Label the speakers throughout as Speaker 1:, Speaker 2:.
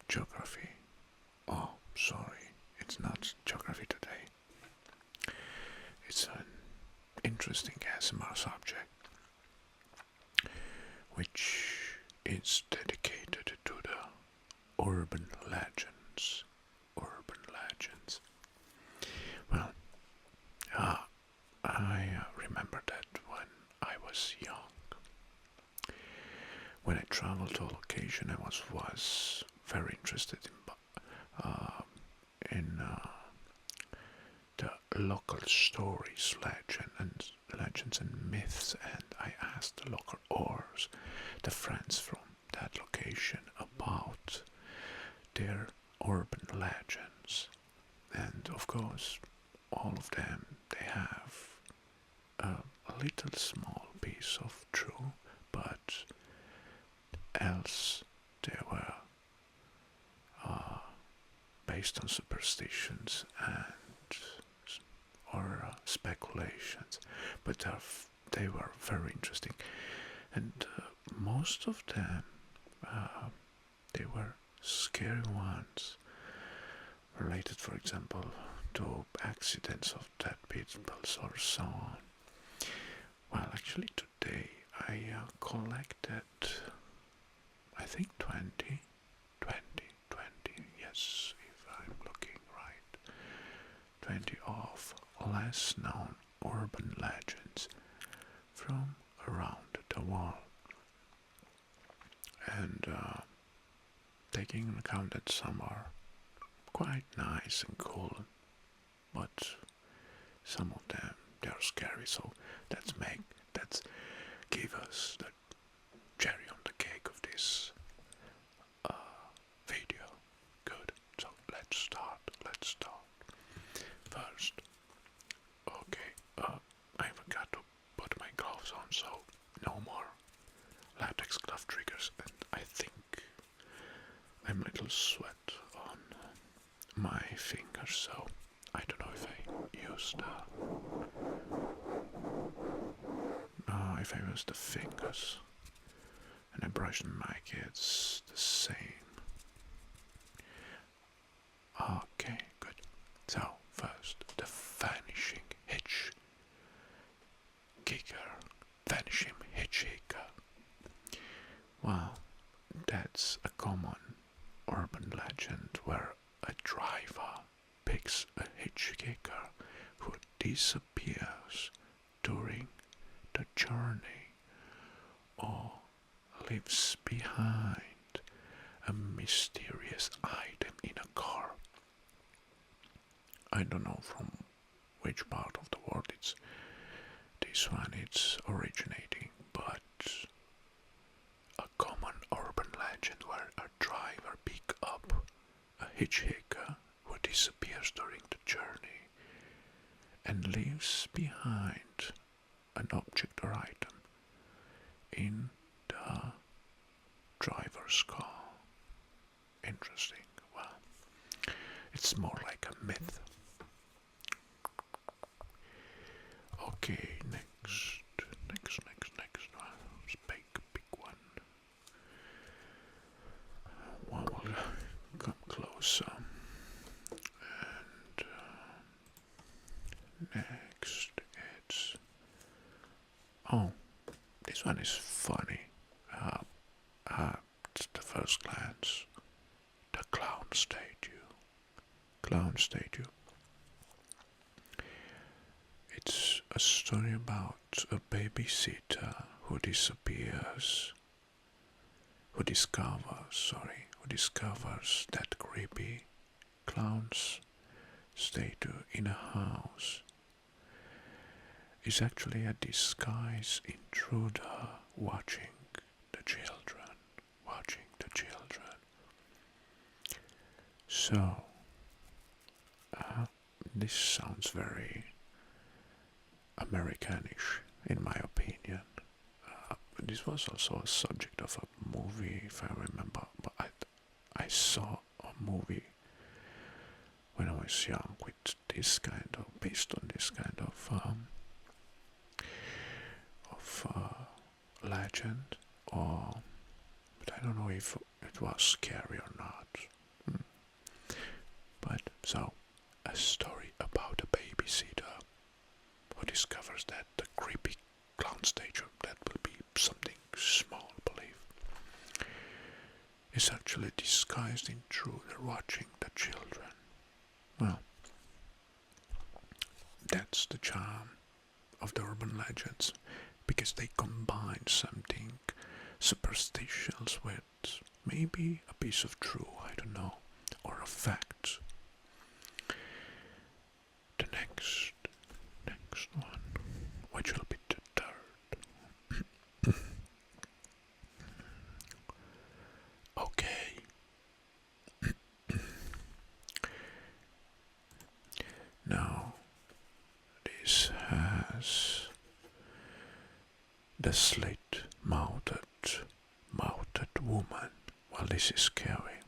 Speaker 1: geography. Oh, sorry, it's not geography today. It's an interesting ASMR subject, which is dedicated to the urban legends. Urban legends. Well, I remember that when I was young. When I traveled to a location, I was very interested in the local stories, legends and myths, and I asked the local oars, the friends from that location, about their urban legends. And of course, all of them, they have a little small piece of true, but else they were based on superstitions and or speculations, but they were very interesting, and most of them they were scary ones, related, for example, to accidents of dead people or so on. Well, actually, today I collected, I think, 20, yes, if I'm looking right, 20 of less known urban legends from around the world. And taking into account that some are quite nice and cool, but some of them, they are scary, so let's give us the cherry on the cake of this video. Good. So let's start. First, okay, I forgot to put my gloves on, so no more latex glove triggers, and I think I'm a little sweat on my fingers, so I don't know if I used the fingers and I brush the mic, it's the same. Okay, good. So first, the vanishing hitch kicker. Well, that's a common urban legend where a driver picks a hitch kicker who disappears during the journey or leaves behind a mysterious item in a car. I don't know from which part of the world it's originating, but a common urban legend where a driver picks up a hitchhiker who disappears during the journey and leaves behind an object or item in the driver's car. Interesting. Well, it's more like a myth. Okay, next one. Big one. One will come closer. And next it's... Oh, this one is funny. At the first glance, the clown statue. It's a story about a babysitter who discovers that creepy clown's statue in a house is actually a disguised intruder watching the children. So, this sounds very Americanish, in my opinion. This was also a subject of a movie, if I remember. But I saw a movie when I was young with this kind of, based on this kind of legend, or but I don't know if it was scary or not. So, a story about a babysitter who discovers that the creepy clown statue that will be something small, believe, is actually disguised intruder watching the children. Well, that's the charm of the urban legends, because they combine something superstitious with maybe a piece of truth, I don't know, or a fact. The next one, which will be the third. Okay. Now, this has the slit-mouthed woman. Well, this is scary.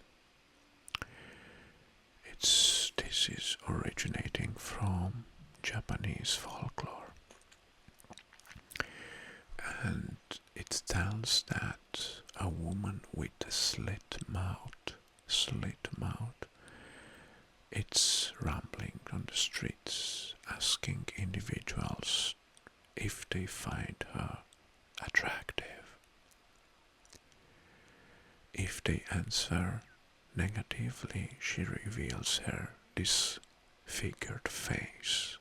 Speaker 1: This is originating from Japanese folklore, and it tells that a woman with a slit mouth, it's rambling on the streets, asking individuals if they find her attractive. If they answer negatively, she reveals her disfigured face.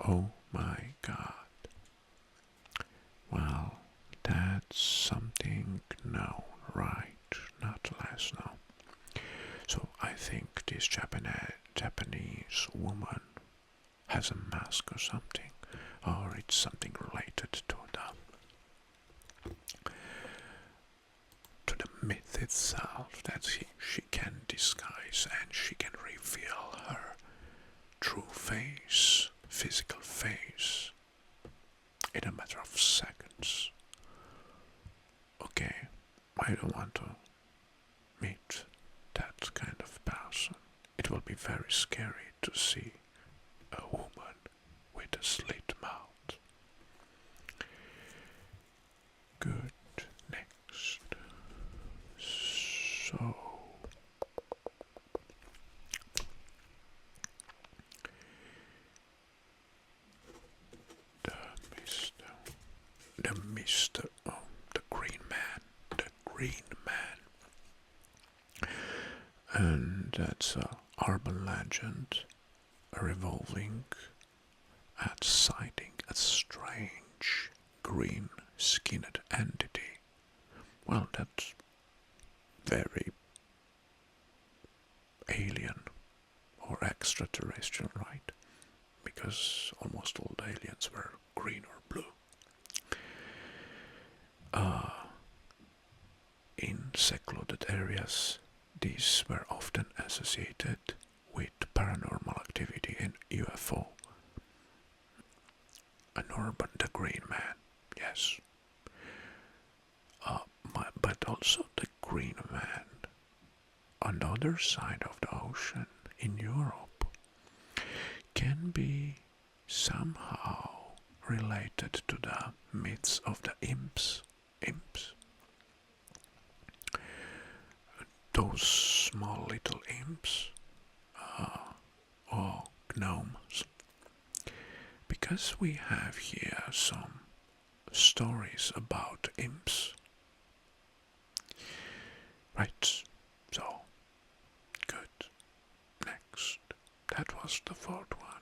Speaker 1: Oh my God. Well, that's something known, right? Not less known. So I think this Japanese woman has a mask or something, or it's something related to the myth itself, that she can disguise and she can reveal her true face, physical face, in a matter of seconds. Okay, I don't want to meet that kind of person. It will be very scary to see a woman with a slit mouth. Good. Next. So, the Green Man, and that's a urban legend revolving at sighting a strange green-skinned entity. Well, that's very alien or extraterrestrial, right? Because almost all the aliens were green or blue. In secluded areas, these were often associated with paranormal activity and UFO. An urban, the Green Man, yes. But also the Green Man on the other side of the ocean in Europe can be somehow related to the myths of the imps. Those small little imps, or gnomes. Because we have here some stories about imps. Right, so, good. Next. That was the fourth one.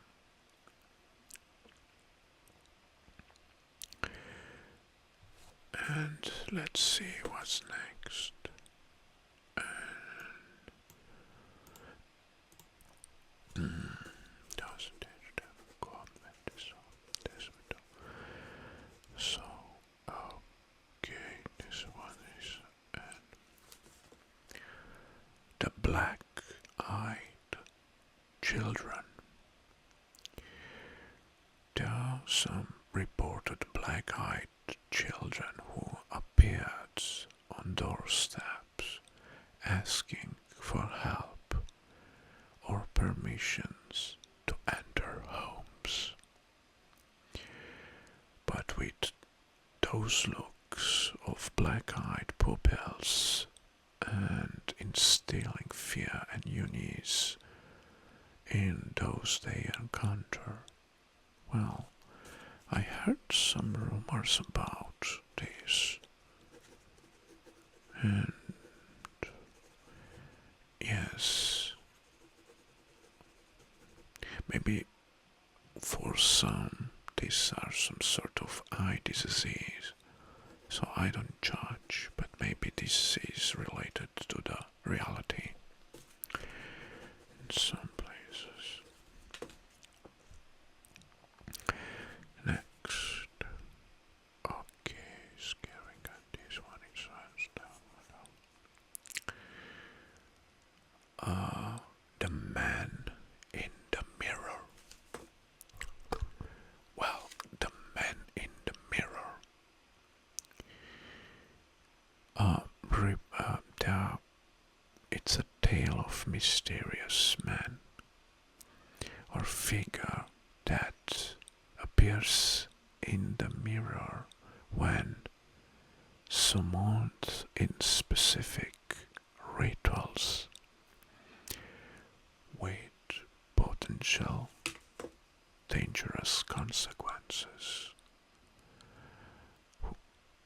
Speaker 1: And let's see what's next. So, okay, this one is the black-eyed children. There are some reported black-eyed children who appeared on doorsteps asking for help or permissions to enter homes. But with those looks of black-eyed pupils instilling fear and unease in those they encounter. Well, I heard some rumors about this, and yes, maybe for some these are some sort of eye disease, so I don't judge, but maybe this is related to the reality in some places. Next, okay, scaring at this one is the man in the mirror. Well, the man in the mirror. It's a tale of mysterious man or figure that appears in the mirror when summoned in specific rituals with potential dangerous consequences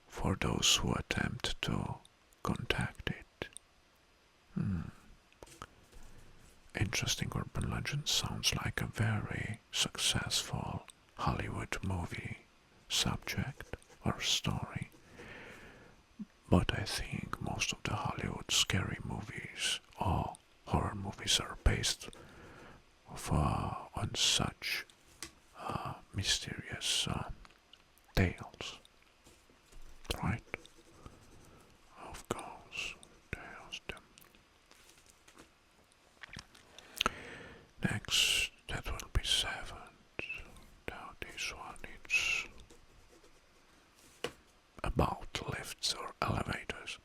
Speaker 1: for those who attempt to contact it. Interesting urban legend sounds like a very successful Hollywood movie subject or story, but I think most of the Hollywood scary movies or horror movies are based on such mysterious tales, right? Of course, tales. Next, that will be 7. Now this one it's about lifts or elevators.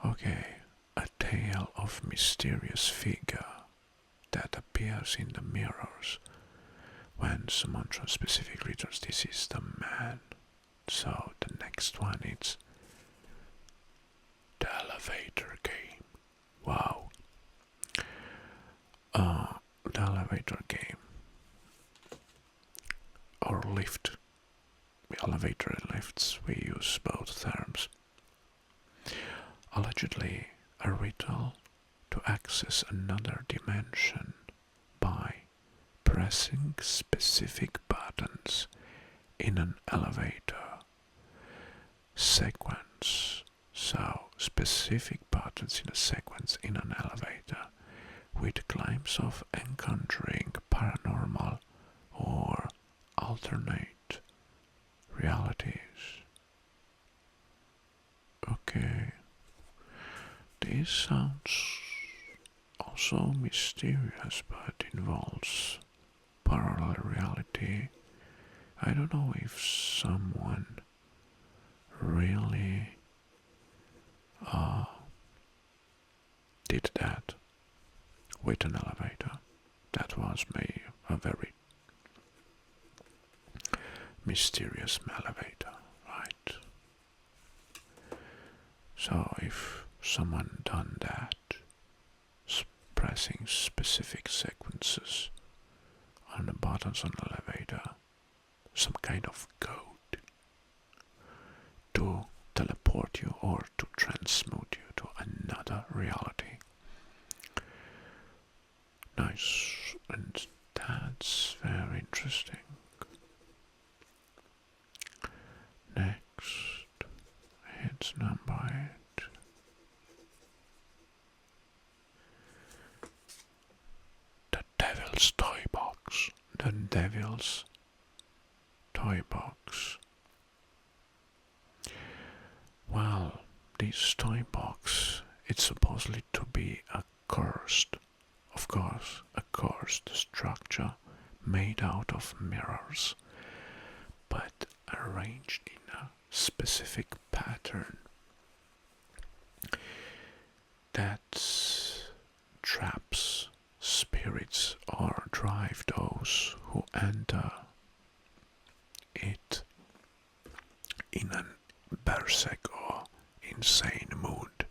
Speaker 1: Okay, a tale of mysterious figure that appears in the mirrors when someone throws specific rituals. This is the man. So the next one is the elevator game. Wow. The elevator game or lift. Elevator and lifts, we use both terms. Allegedly a ritual to access another dimension by pressing specific buttons in an elevator sequence. So, specific buttons in a sequence in an elevator with claims of encountering paranormal or alternate realities. Okay, this sounds also mysterious but involves parallel reality. I don't know if someone really did that with an elevator. That was maybe a very mysterious elevator, right? So if someone done that, pressing specific sequences on the buttons on the elevator, some kind of code to teleport you or to transmute you to another reality. Nice, and that's very interesting. Next, it's number 8. The Devil's Toy Box. The Devil's Toy Box. Well, this toy box, it's supposedly to be a cursed, of course, a cursed structure made out of mirrors, but arranged in a specific pattern that traps spirits or drive those who enter it in an berserk or insane mood.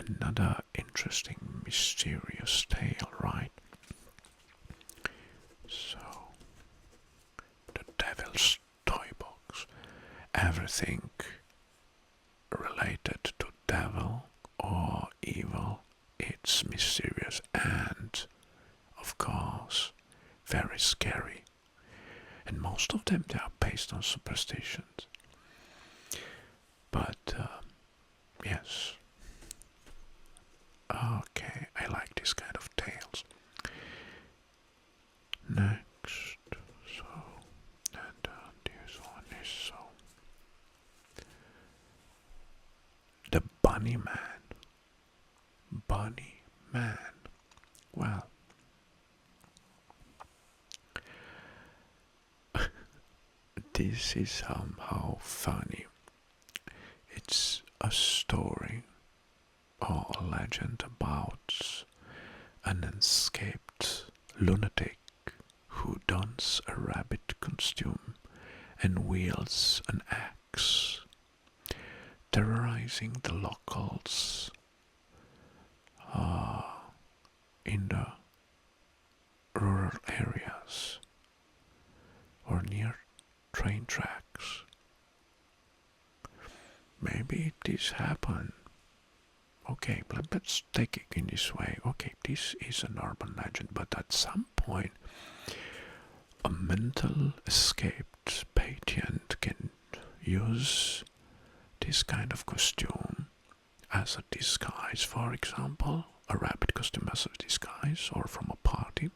Speaker 1: Another interesting, mysterious tale, right? So, the devil's toy box. Everything related to devil or evil, it's mysterious and, of course, very scary. And most of them, they are based on superstitions. But, yes. Okay, I like this kind of tales. Next, so, and this one is so. The Bunny Man. Bunny Man. Well, this is somehow funny. It's a story or a legend about an escaped lunatic who dons a rabbit costume and wields an axe, terrorizing the locals in the rural areas or near train tracks. Maybe this happened. Okay, let's take it in this way. Okay, this is an urban legend, but at some point, a mental escaped patient can use this kind of costume as a disguise. For example, a rabbit costume as a disguise, or from a party.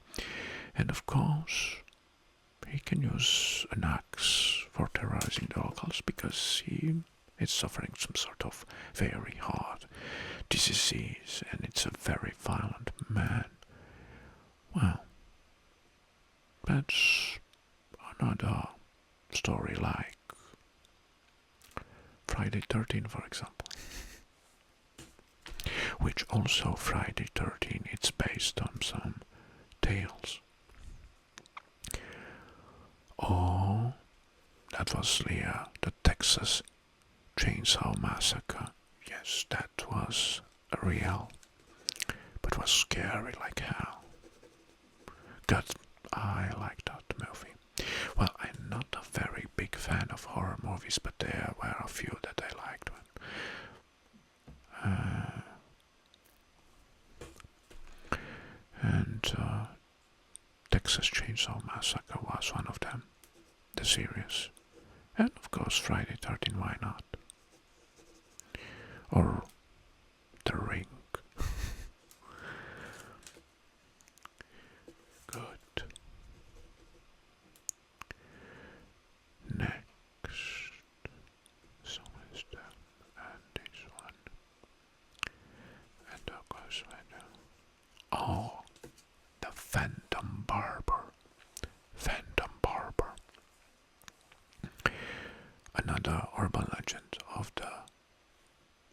Speaker 1: And of course, he can use an axe for terrorizing the locals because he is suffering some sort of very hard disease and it's a very violent man. Well, that's another story like Friday 13, for example. Which also Friday 13, it's based on some tales. Oh, that was the Texas Chainsaw Massacre. Yes, that was real, but was scary like hell. God, I like that movie. Well, I'm not a very big fan of horror movies, but there were a few that I liked. And Texas Chainsaw Massacre was one of them, the series. And of course Friday 13, why not? Or The Ring. Good. Next. So is that, and this one. And of course oh, the Phantom Barber. Phantom Barber. Another urban legend of the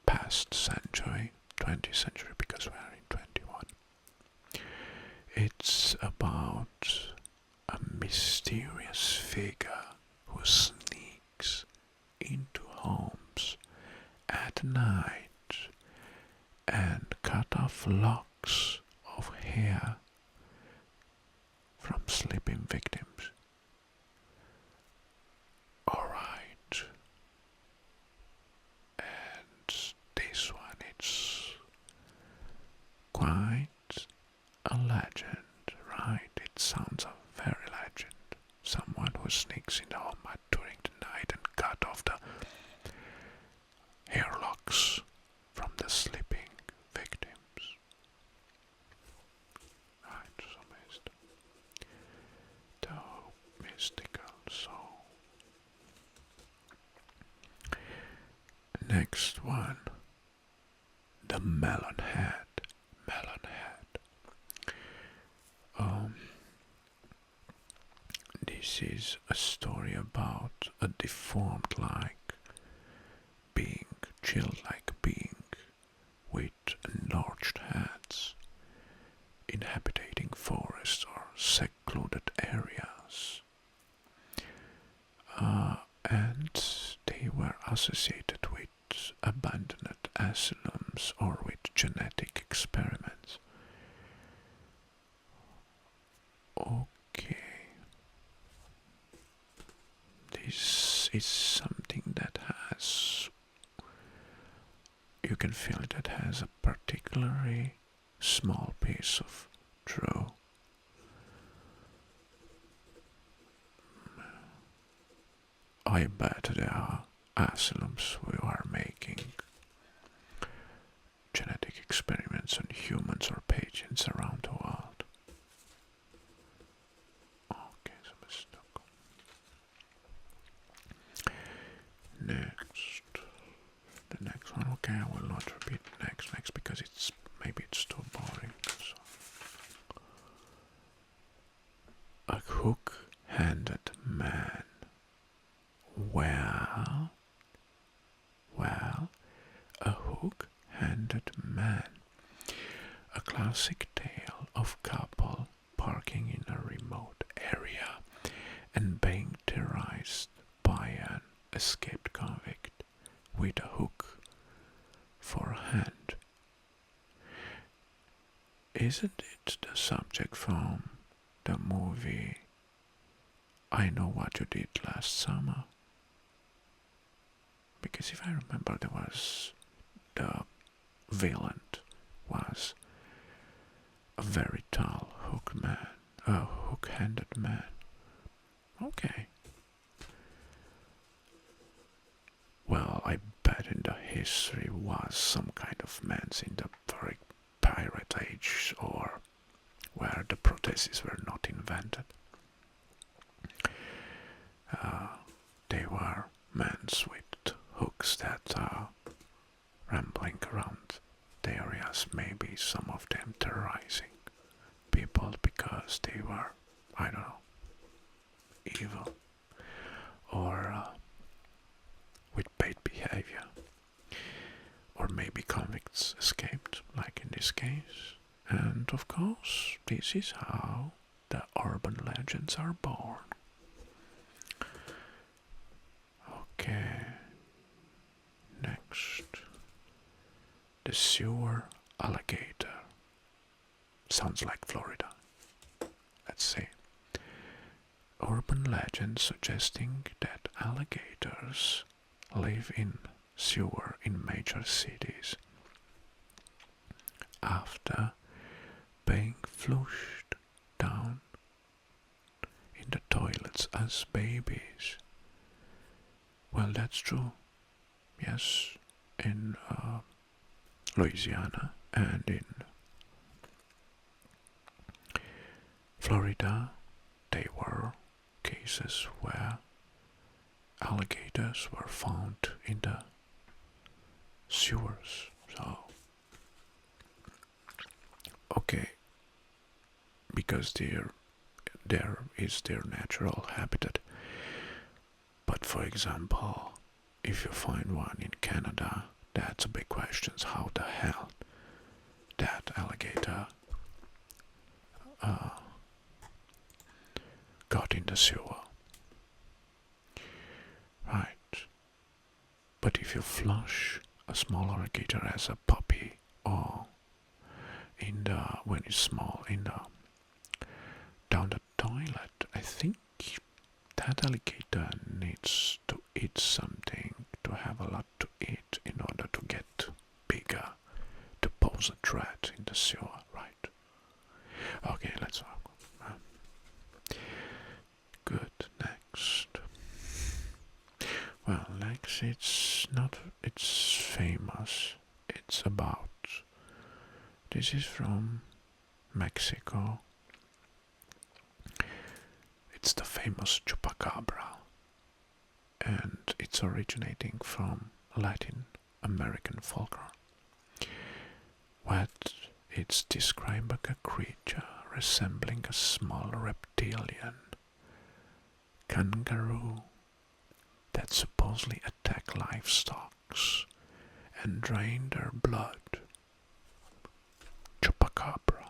Speaker 1: past century, 20th century, because we are in 21. It's about a mysterious figure who sneaks into homes at night and cut off locks of hair from sleeping victims. Alright. And this one, it's quite a legend, right? It sounds a very legend. Someone who sneaks in the home during the night and cut off the hair locks from the sleeping victims. Right, so mystical, so next one, the melon head. This is a story about a deformed like being, child-like being with enlarged heads, inhabiting forests or secluded areas. And they were associated with abandoned asylums or with is something that has, you can feel it, that has a particularly small piece of true. I bet there are asylums who are making genetic experiments on humans or patients around the world. Okay, so let's stop. Next. The next one, okay, I will not repeat next because maybe it's too boring. So. A hook-handed man. Well, a hook-handed man. A classic tale of couple parking in a remote area and being terrorized by an escaped convict with a hook for a hand. Isn't it the subject from the movie I Know What You Did Last Summer? Because if I remember, there was the villain was a very tall hook-handed man. Okay. Well, I bet in the history was some kind of man in the very pirate age, or where the prostheses were not invented. They were men with hooks that are rambling around the areas, maybe some of them terrorizing people because they were, I don't know, evil or with bad behavior, or maybe convicts escaped, like in this case. And of course, this is how the urban legends are born. Okay, next, the Sewer Alligator. Sounds like Florida. Let's see. Urban legend suggesting that alligators live in sewer in major cities after being flushed down in the toilets as babies. Well, that's true. Yes, in Louisiana and in Florida, there were cases where alligators were found in the sewers. So, okay, because there is their natural habitat. But for example, if you find one in Canada, that's a big question. How the hell that alligator got in the sewer? Right. But if you flush a small alligator as a puppy, or when it's small down the toilet, I think that alligator needs to eat something, to have a lot to eat in order to get bigger, to pose a threat in the sewer, right? Okay, let's go. Good, next. Well, next it's famous. It's about, this is from Mexico. It's the famous chupacabra, and it's originating from Latin American folklore. What it's described as a creature resembling a small reptilian kangaroo that supposedly attack livestock and drain their blood. Chupacabra.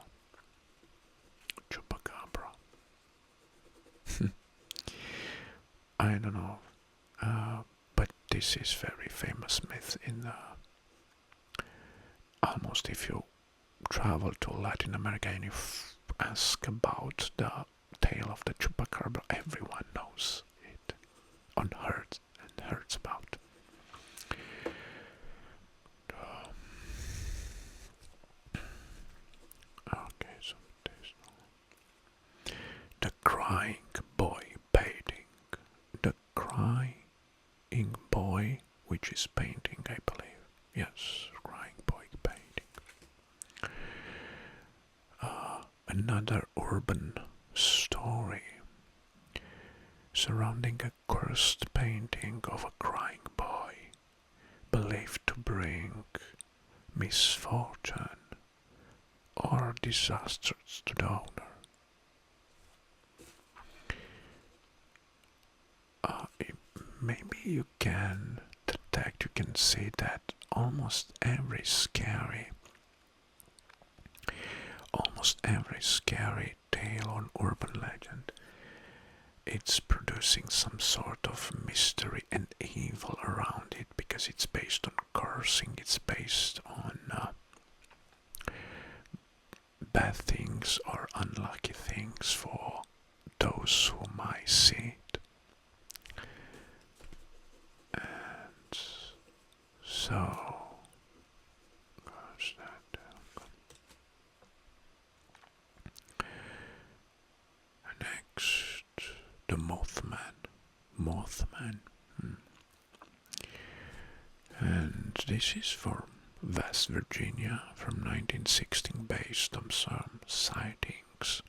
Speaker 1: Chupacabra. I don't know, but this is very famous myth in almost if you travel to Latin America and you ask about the tale of the chupacabra, everyone knows it, unheard crying boy painting. The crying boy, which is painting, I believe. Yes, crying boy painting. Another urban story surrounding a cursed painting of a crying boy, believed to bring misfortune or disasters to the owner. Maybe you can detect, you can see that almost every scary tale or urban legend, it's producing some sort of mystery and evil around it, because it's based on cursing, it's based on bad things or unlucky things for those who might see it. And so, gosh, next, the Mothman. Mothman. And this is from West Virginia from 1916, based on some sightings.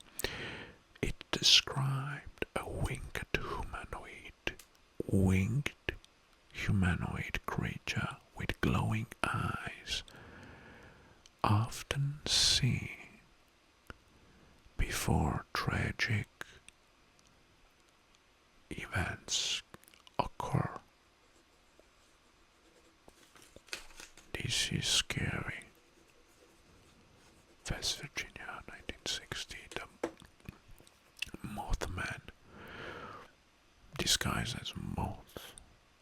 Speaker 1: It described a winged humanoid creature with glowing eyes, often seen before tragic events occur. This is scary. West Virginia, 1960. The Mothman, disguised as moth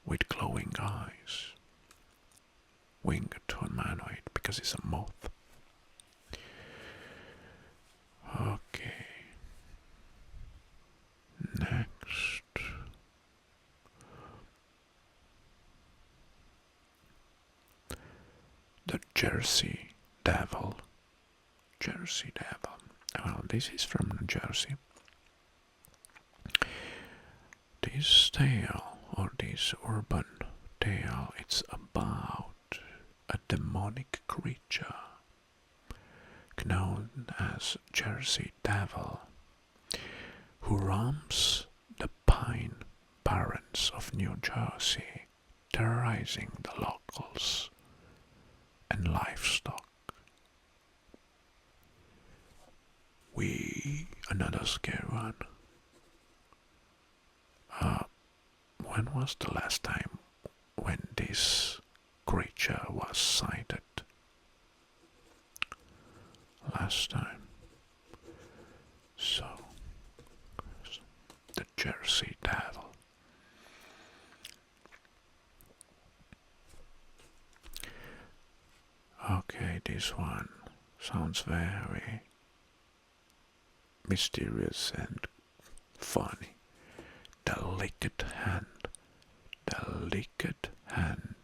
Speaker 1: with glowing eyes, winged humanoid because it's a moth. Okay. Next. The Jersey Devil. Jersey Devil. Well, this is from New Jersey. This tale, or this urban tale, it's about a demonic creature known as Jersey Devil, who roams the pine barrens of New Jersey, terrorizing the locals and livestock. Another scary one. When was the last time when this creature was sighted? Last time. So, the Jersey Devil. Okay, this one sounds very mysterious and funny. The Licked Hand. The Licked Hand.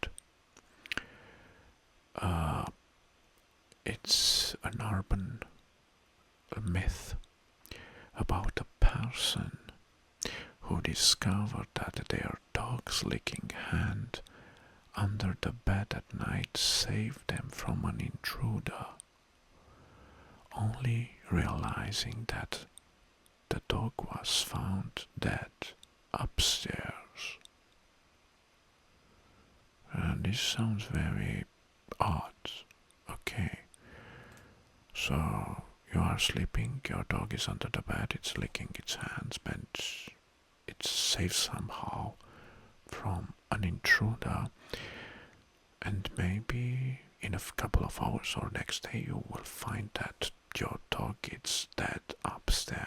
Speaker 1: It's an urban myth about a person who discovered that their dog's licking hand under the bed at night saved them from an intruder, only realizing that the dog was found dead upstairs. And this sounds very odd. Okay, so you are sleeping, your dog is under the bed, it's licking its hands, but it's safe somehow from an intruder, and maybe in a couple of hours or next day you will find that your dog is dead upstairs.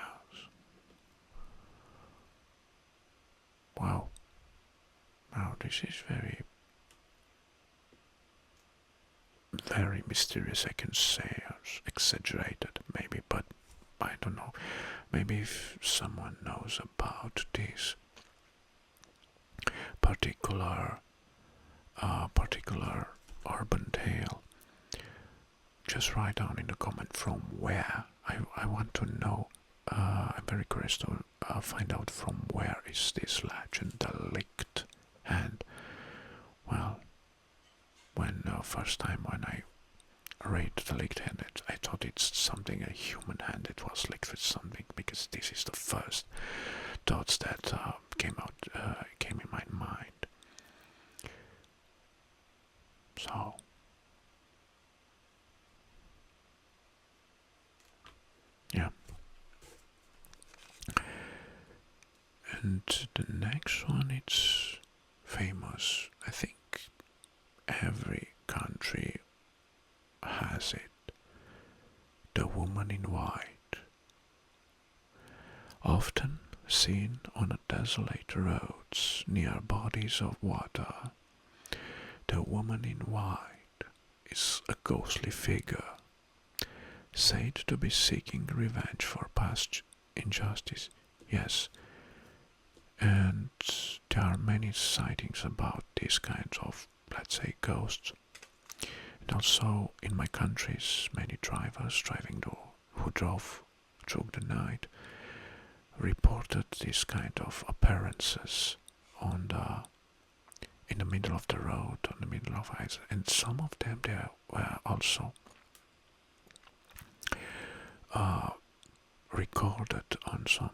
Speaker 1: Wow. Now this is very mysterious, I can say, or exaggerated maybe, but I don't know. Maybe if someone knows about this particular urban tale, just write down in the comment from where. I want to know. I'm very curious to find out from where is this legend, the licked hand. Well, when first time when I read the licked hand, I thought it's something, a human hand that was licked with something, because this is the first thoughts that came in my mind. So yeah. And the next one, it's famous. I think every country has it. The woman in white. Often seen on a desolate roads near bodies of water, the woman in white is a ghostly figure, said to be seeking revenge for past injustice. Yes, and there are many sightings about these kinds of, let's say, ghosts. And also in my countries, many drivers who drove through the night reported this kind of appearances in the middle of the road, on the middle of ice, and some of them they were also recorded on some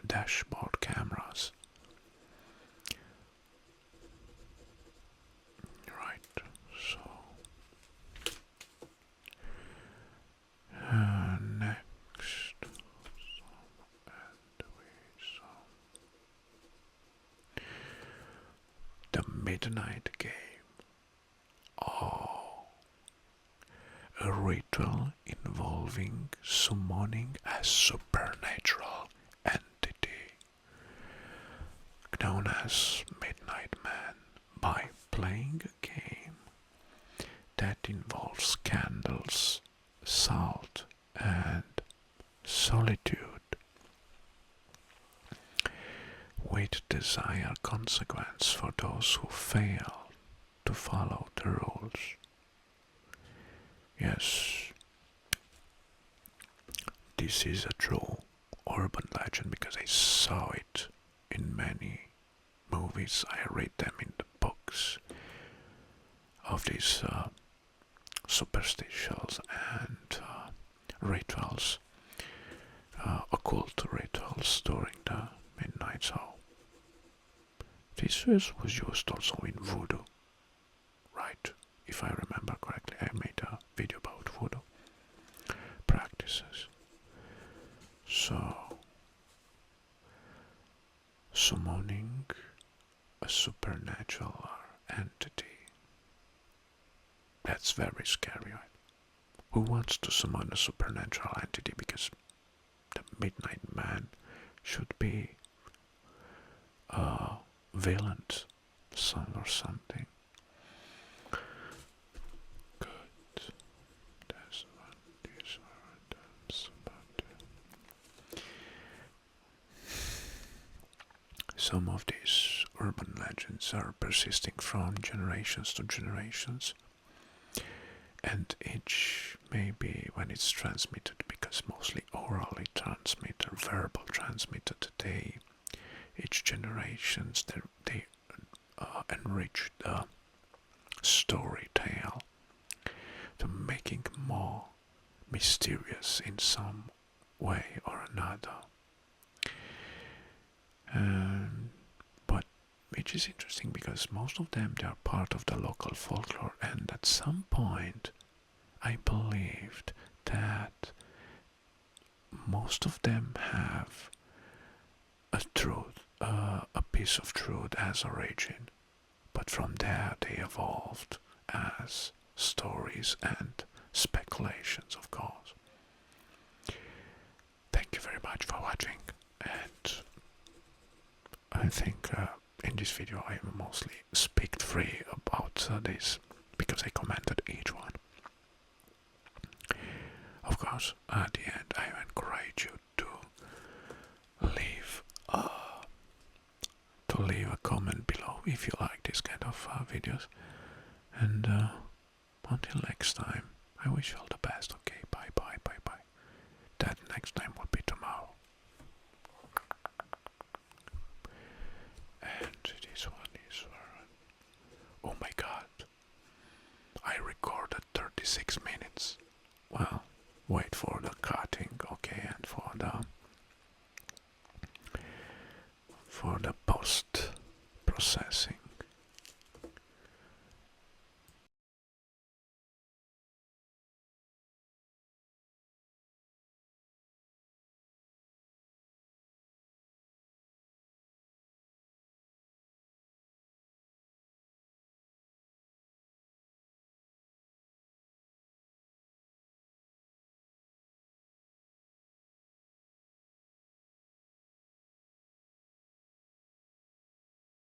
Speaker 1: dashboard cameras. Right, so next, the Midnight Game. Oh, a ritual involving summoning a supernatural entity known as Midnight Man by playing a game that involves candles, salt, and solitude, with dire consequence for those who fail to follow the rules. Yes, this is a true urban legend because I saw it in many movies. I read them in the books of these superstitions and rituals, occult rituals during the midnight. So this was used also in voodoo, right? If I remember correctly, I made a video about voodoo practices. So, summoning a supernatural entity. That's very scary. Who wants to summon a supernatural entity? Because the Midnight Man should be a villain, son or something. Good. That's what these are. Some of these urban legends are persisting from generations to generations, and each maybe when it's transmitted, because mostly orally transmitted, verbal transmitted today, each generations they enrich the story tale to making more mysterious in some way or another. But which is interesting because most of them they are part of the local folklore, and at some point I believed that most of them have a truth, a piece of truth as origin, but from there they evolved as stories and speculations, of course. Thank you very much for watching, and I think in this video I mostly speak free about this because I commented each one. Of course, at the end I encourage you to leave a comment below if you like this kind of videos. And until next time, I wish you all the best. Okay, bye bye bye bye. That next time will be tomorrow. 26 minutes. Well, wait for the cutting, okay, and for the post processing.